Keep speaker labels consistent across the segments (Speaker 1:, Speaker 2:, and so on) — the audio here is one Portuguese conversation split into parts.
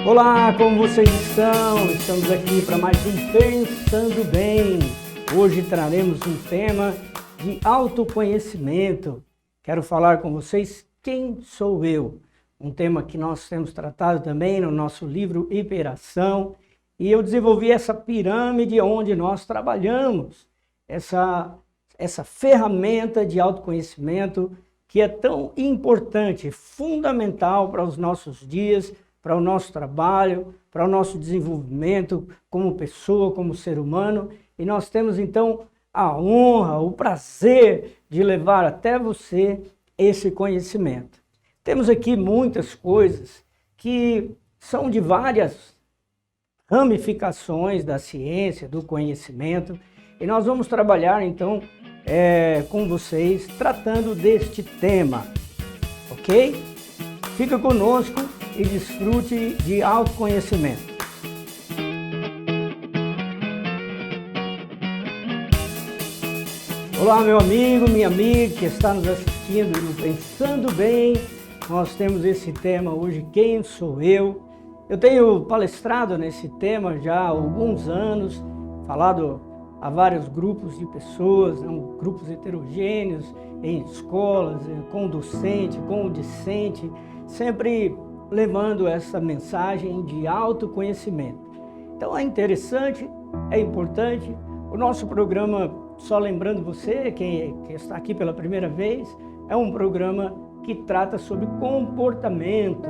Speaker 1: Olá, como vocês estão? Estamos aqui para mais um Pensando Bem. Hoje traremos um tema de autoconhecimento. Quero falar com vocês quem sou eu. Um tema que nós temos tratado também no nosso livro Hiperação. E eu desenvolvi essa pirâmide onde nós trabalhamos essa ferramenta de autoconhecimento que é tão importante, fundamental para os nossos dias, para o nosso trabalho, para o nosso desenvolvimento como pessoa, como ser humano. E nós temos então a honra, o prazer de levar até você esse conhecimento. Temos aqui muitas coisas que são de várias ramificações da ciência, do conhecimento, e nós vamos trabalhar então com vocês tratando deste tema, ok? Fica conosco e desfrute de autoconhecimento. Olá, meu amigo, minha amiga que está nos assistindo no Pensando Bem. Nós temos esse tema hoje, quem sou eu? Eu tenho palestrado nesse tema já há alguns anos, falado a vários grupos de pessoas, grupos heterogêneos, em escolas, com docente, com discente, sempre levando essa mensagem de autoconhecimento. Então é interessante, é importante. O nosso programa, só lembrando você, que está aqui pela primeira vez, é um programa que trata sobre comportamento.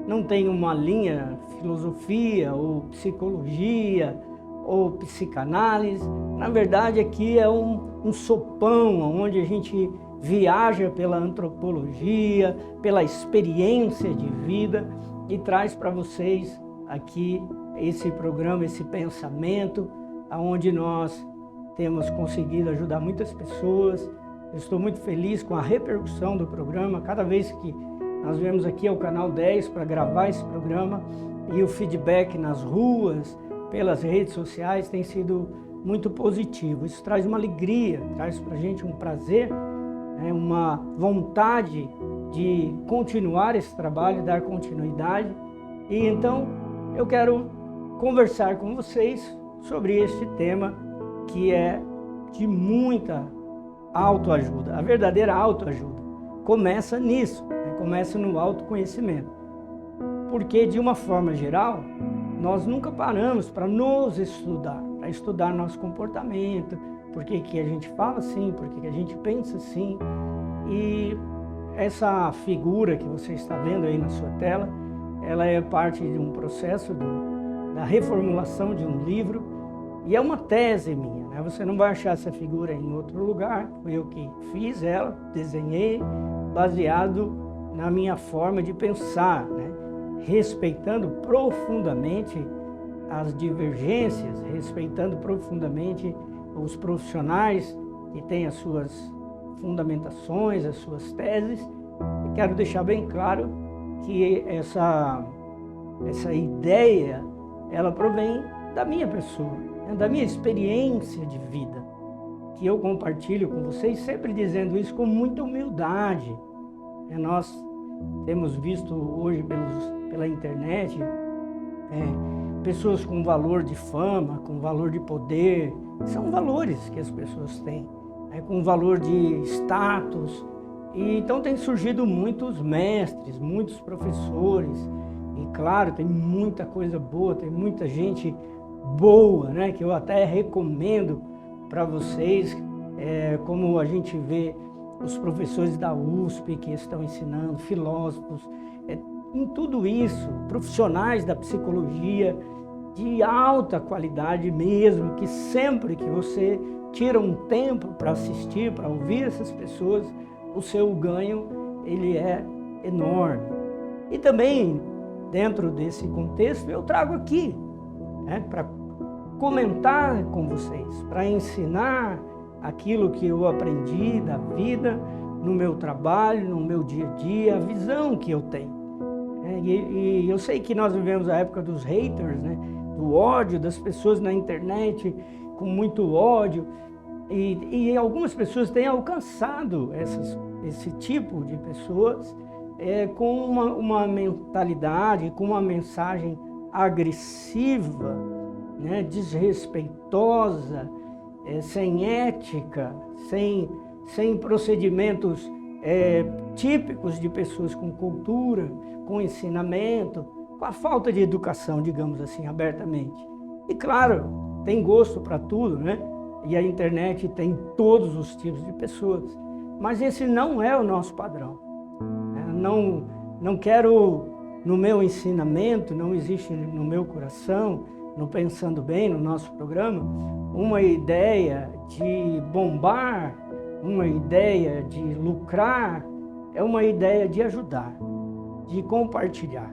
Speaker 1: Não tem uma linha filosofia ou psicologia ou psicanálise. Na verdade, aqui é um sopão onde a gente viaja pela antropologia, pela experiência de vida e traz para vocês aqui esse programa, esse pensamento, onde nós temos conseguido ajudar muitas pessoas. Eu estou muito feliz com a repercussão do programa. Cada vez que nós viemos aqui ao Canal 10 para gravar esse programa, e o feedback nas ruas, pelas redes sociais, tem sido muito positivo. Isso traz uma alegria, traz para a gente um prazer, uma vontade de continuar esse trabalho, dar continuidade. E então eu quero conversar com vocês sobre este tema que é de muita autoajuda. A verdadeira autoajuda começa nisso, começa no autoconhecimento. Porque, de uma forma geral, nós nunca paramos para nos estudar, para estudar nosso comportamento, por que a gente fala assim, por que a gente pensa assim. E essa figura que você está vendo aí na sua tela, ela é parte de um processo da reformulação de um livro, e é uma tese minha, né? Você não vai achar essa figura em outro lugar, foi eu que fiz ela, desenhei, baseado na minha forma de pensar, né? Respeitando profundamente as divergências, respeitando profundamente os profissionais que têm as suas fundamentações, as suas teses. E quero deixar bem claro que essa ideia, ela provém da minha pessoa, da minha experiência de vida, que eu compartilho com vocês, sempre dizendo isso com muita humildade. Nós temos visto hoje pela internet pessoas com valor de fama, com valor de poder, são valores que as pessoas têm, com valor de status. E então tem surgido muitos mestres, muitos professores, e claro, tem muita coisa boa, tem muita gente boa, que eu até recomendo para vocês, como a gente vê os professores da USP que estão ensinando, filósofos, em tudo isso, profissionais da psicologia de alta qualidade mesmo, que sempre que você tira um tempo para assistir, para ouvir essas pessoas, o seu ganho ele é enorme. E também, dentro desse contexto, eu trago aqui, para comentar com vocês, para ensinar aquilo que eu aprendi da vida, no meu trabalho, no meu dia a dia, a visão que eu tenho. E eu sei que nós vivemos a época dos haters, do ódio das pessoas na internet, com muito ódio, e algumas pessoas têm alcançado esse tipo de pessoas com uma mentalidade, com uma mensagem agressiva, né, desrespeitosa, sem ética, sem procedimentos típicos de pessoas com cultura, com ensinamento, com a falta de educação, digamos assim, abertamente. E claro, tem gosto para tudo, né? E a internet tem todos os tipos de pessoas. Mas esse não é o nosso padrão. Não quero, no meu ensinamento, não existe no meu coração, no Pensando Bem, no nosso programa, uma ideia de bombar, uma ideia de lucrar, é uma ideia de ajudar, de compartilhar.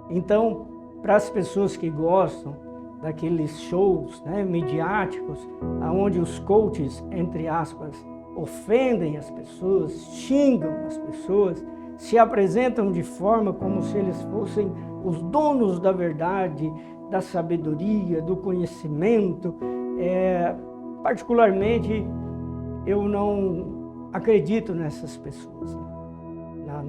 Speaker 1: Então, para as pessoas que gostam daqueles shows, né, midiáticos, onde os coaches, entre aspas, ofendem as pessoas, xingam as pessoas, se apresentam de forma como se eles fossem os donos da verdade, da sabedoria, do conhecimento. Particularmente, eu não acredito nessas pessoas.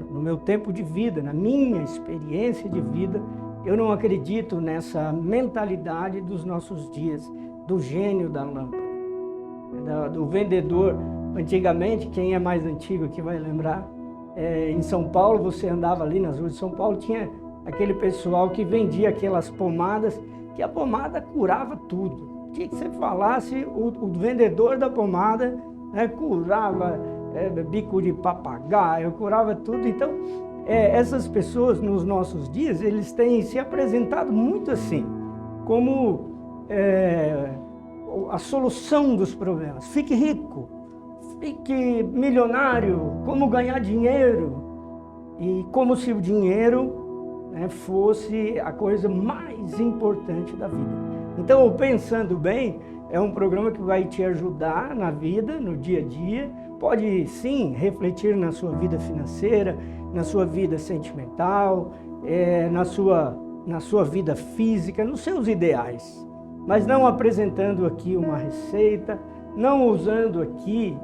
Speaker 1: No meu tempo de vida, na minha experiência de vida, eu não acredito nessa mentalidade dos nossos dias, do gênio da lâmpada, do vendedor. Antigamente, quem é mais antigo aqui vai lembrar, em São Paulo, você andava ali nas ruas de São Paulo, tinha aquele pessoal que vendia aquelas pomadas, que a pomada curava tudo. O que você falasse, o vendedor da pomada, né, curava bico de papagaio, curava tudo. Então, essas pessoas nos nossos dias, eles têm se apresentado muito assim, como a solução dos problemas. Fique rico, fique milionário, como ganhar dinheiro. E como se o dinheiro, né, fosse a coisa mais importante da vida. Então, o Pensando Bem é um programa que vai te ajudar na vida, no dia a dia. Pode, sim, refletir na sua vida financeira, na sua vida sentimental, na sua vida física, nos seus ideais. Mas não apresentando aqui uma receita, não usando aqui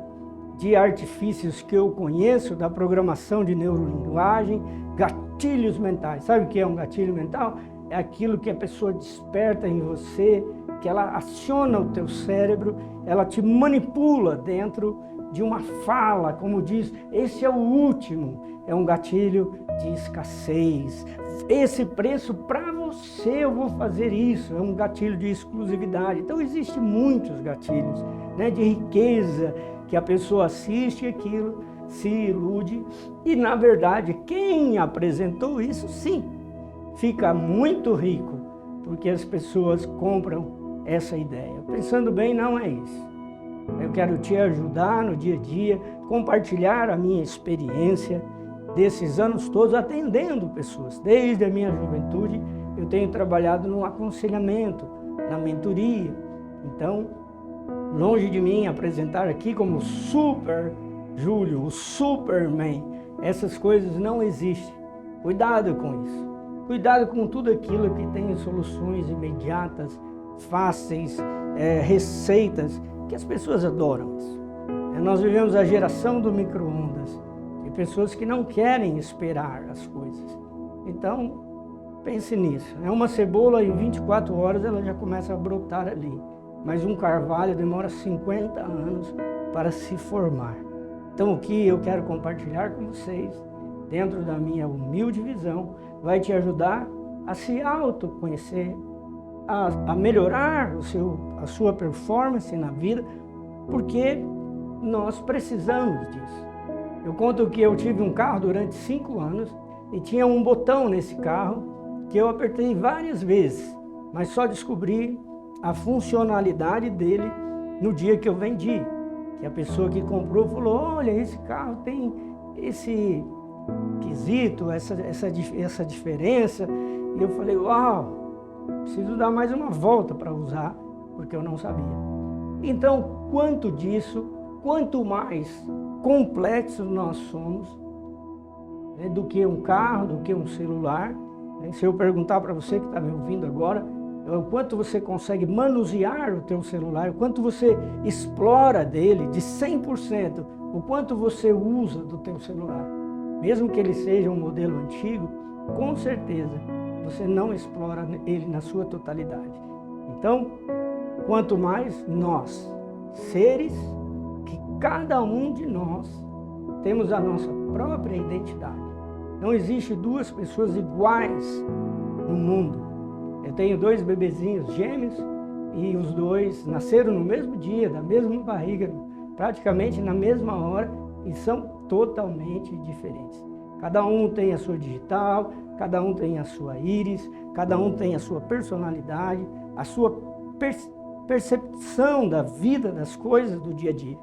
Speaker 1: de artifícios que eu conheço, da programação de neurolinguagem, gatilhos mentais. Sabe o que é um gatilho mental? É aquilo que a pessoa desperta em você, que ela aciona o teu cérebro, ela te manipula dentro de uma fala, como diz, esse é o último, é um gatilho de escassez. Esse preço para você, eu vou fazer isso, é um gatilho de exclusividade. Então existem muitos gatilhos, né, de riqueza, que a pessoa assiste aquilo, se ilude, e na verdade quem apresentou isso, sim, fica muito rico, porque as pessoas compram essa ideia. Pensando Bem, não é isso. Eu quero te ajudar no dia a dia, compartilhar a minha experiência desses anos todos atendendo pessoas. Desde a minha juventude eu tenho trabalhado no aconselhamento, na mentoria. Então, longe de mim apresentar aqui como Super Júlio, o Superman. Essas coisas não existem. Cuidado com isso. Cuidado com tudo aquilo que tem soluções imediatas, fáceis, receitas, que as pessoas adoram isso. Nós vivemos a geração do micro-ondas, de pessoas que não querem esperar as coisas. Então, pense nisso. Uma cebola, em 24 horas, ela já começa a brotar ali. Mas um carvalho demora 50 anos para se formar. Então, o que eu quero compartilhar com vocês, dentro da minha humilde visão, vai te ajudar a se autoconhecer, a melhorar a sua performance na vida, porque nós precisamos disso. Eu conto que eu tive um carro durante 5 anos e tinha um botão nesse carro que eu apertei várias vezes, mas só descobri a funcionalidade dele no dia que eu vendi. Que a pessoa que comprou falou, olha, esse carro tem esse quesito, essa diferença. E eu falei, uau, preciso dar mais uma volta para usar, porque eu não sabia. Então, quanto disso, quanto mais complexos nós somos, né, do que um carro, do que um celular. Né? Se eu perguntar para você que está me ouvindo agora, o quanto você consegue manusear o teu celular, o quanto você explora dele de 100%, o quanto você usa do teu celular. Mesmo que ele seja um modelo antigo, com certeza você não explora ele na sua totalidade. Então, quanto mais nós, seres, que cada um de nós temos a nossa própria identidade. Não existe duas pessoas iguais no mundo. Eu tenho 2 bebezinhos gêmeos e os 2 nasceram no mesmo dia, da mesma barriga, praticamente na mesma hora, e são totalmente diferentes. Cada um tem a sua digital, cada um tem a sua íris, cada um tem a sua personalidade, a sua percepção da vida, das coisas do dia a dia,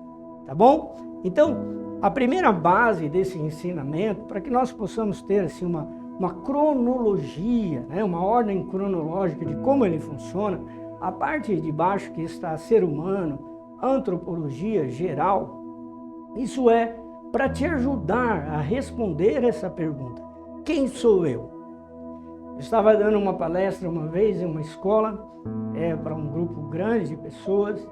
Speaker 1: tá bom? Então, a primeira base desse ensinamento, para que nós possamos ter assim, uma cronologia, né, uma ordem cronológica de como ele funciona, a parte de baixo que está ser humano, antropologia geral, isso é para te ajudar a responder essa pergunta: quem sou eu? Eu estava dando uma palestra uma vez em uma escola, para um grupo grande de pessoas,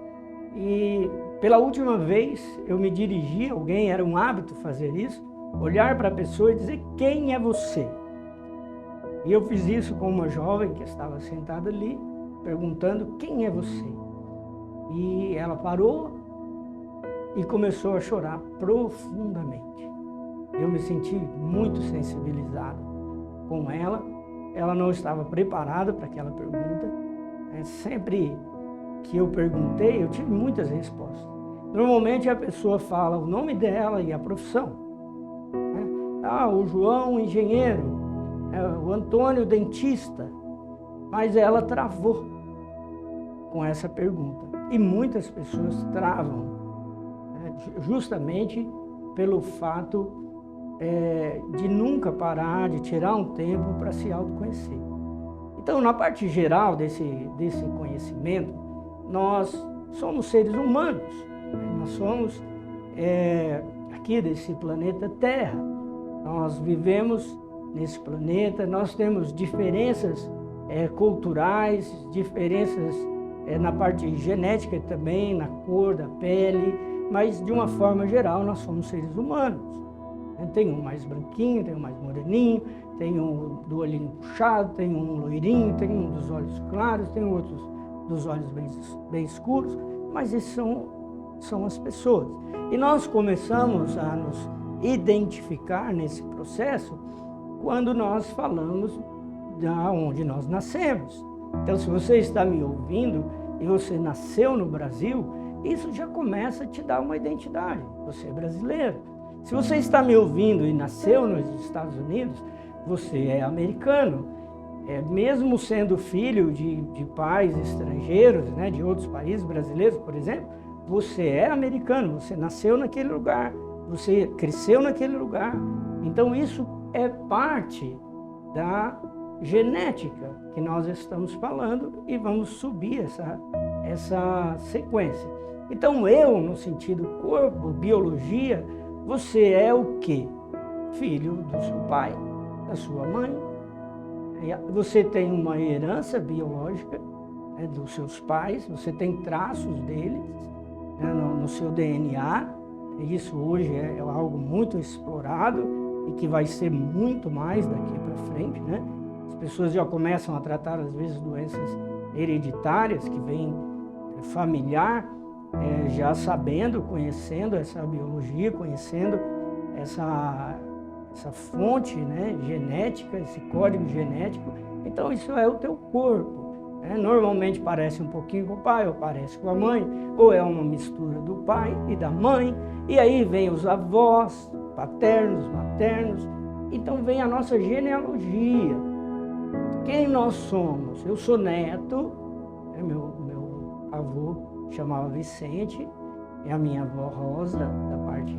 Speaker 1: e pela última vez eu me dirigi a alguém, era um hábito fazer isso, olhar para a pessoa e dizer: quem é você? E eu fiz isso com uma jovem que estava sentada ali, perguntando: quem é você? E ela parou e começou a chorar profundamente. Eu me senti muito sensibilizado com ela. Ela não estava preparada para aquela pergunta. Sempre que eu perguntei, eu tive muitas respostas. Normalmente a pessoa fala o nome dela e a profissão. O João, engenheiro, o Antônio, dentista. Mas ela travou com essa pergunta. E muitas pessoas travam, justamente pelo fato de nunca parar, de tirar um tempo para se autoconhecer. Então, na parte geral desse conhecimento, nós somos seres humanos, nós somos aqui desse planeta Terra. Nós vivemos nesse planeta, nós temos diferenças culturais, diferenças na parte genética também, na cor da pele, mas de uma forma geral nós somos seres humanos. Tem um mais branquinho, tem um mais moreninho, tem um do olhinho puxado, tem um loirinho, tem um dos olhos claros, tem outros dos olhos bem escuros, mas esses são as pessoas. E nós começamos a nos identificar nesse processo quando nós falamos da onde nós nascemos. Então, se você está me ouvindo e você nasceu no Brasil, isso já começa a te dar uma identidade. Você é brasileiro. Se você está me ouvindo e nasceu nos Estados Unidos, você é americano. Mesmo sendo filho de pais estrangeiros, né, de outros países brasileiros, por exemplo, você é americano, você nasceu naquele lugar, você cresceu naquele lugar. Então isso é parte da genética que nós estamos falando e vamos subir essa sequência. Então eu, no sentido corpo, biologia, você é o quê? Filho do seu pai, da sua mãe. Você tem uma herança biológica dos seus pais, você tem traços deles no seu DNA. Isso hoje é algo muito explorado e que vai ser muito mais daqui para frente, né? As pessoas já começam a tratar, às vezes, doenças hereditárias que vêm familiar, já sabendo, conhecendo essa biologia, conhecendo essa fonte, né, genética, esse código genético. Então isso é o teu corpo. Normalmente parece um pouquinho com o pai, ou parece com a mãe, ou é uma mistura do pai e da mãe. E aí vem os avós, paternos, maternos. Então vem a nossa genealogia. Quem nós somos? Eu sou neto, meu avô chamava Vicente, e a minha avó Rosa, da parte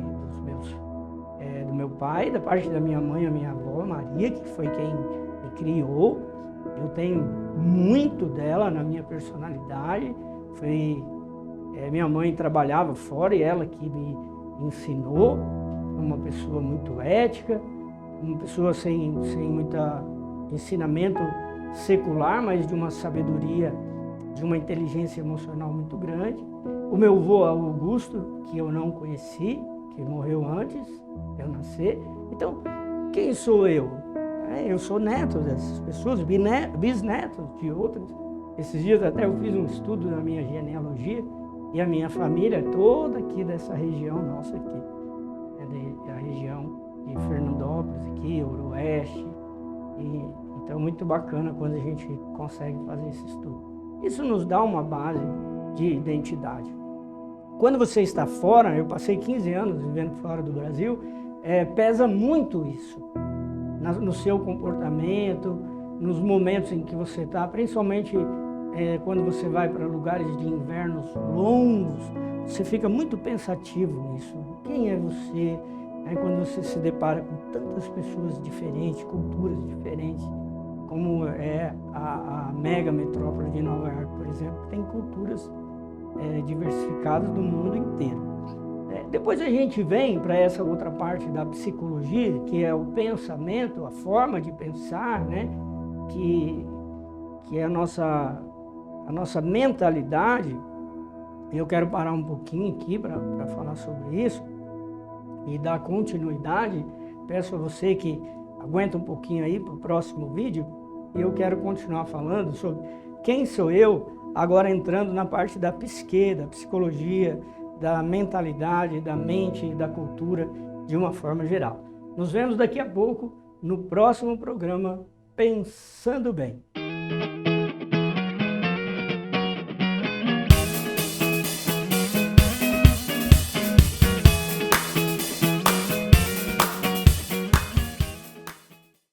Speaker 1: do meu pai, da parte da minha mãe, a minha avó Maria, que foi quem me criou. Eu tenho muito dela na minha personalidade. Minha mãe trabalhava fora e ela que me ensinou. Uma pessoa muito ética, uma pessoa sem muito ensinamento secular, mas de uma sabedoria, de uma inteligência emocional muito grande. O meu avô Augusto, que eu não conheci, que morreu antes de eu nascer. Então, quem sou eu? Eu sou neto dessas pessoas, bisneto de outras. Esses dias até eu fiz um estudo na minha genealogia e a minha família é toda aqui dessa região nossa aqui. Da região de Fernandópolis aqui, Ooroeste. Então é muito bacana quando a gente consegue fazer esse estudo. Isso nos dá uma base de identidade. Quando você está fora, eu passei 15 anos vivendo fora do Brasil, pesa muito isso no seu comportamento, nos momentos em que você está, principalmente quando você vai para lugares de invernos longos, você fica muito pensativo nisso. Quem é você? Aí quando você se depara com tantas pessoas diferentes, culturas diferentes, como é a mega metrópole de Nova York, por exemplo, que tem culturas diversificadas do mundo inteiro. Depois a gente vem para essa outra parte da psicologia, que é o pensamento, a forma de pensar, né? que é a nossa mentalidade. Eu quero parar um pouquinho aqui para falar sobre isso e dar continuidade. Peço a você que aguenta um pouquinho aí para o próximo vídeo. E eu quero continuar falando sobre quem sou eu, agora entrando na parte da psique, da psicologia, da mentalidade, da mente e da cultura de uma forma geral. Nos vemos daqui a pouco no próximo programa Pensando Bem.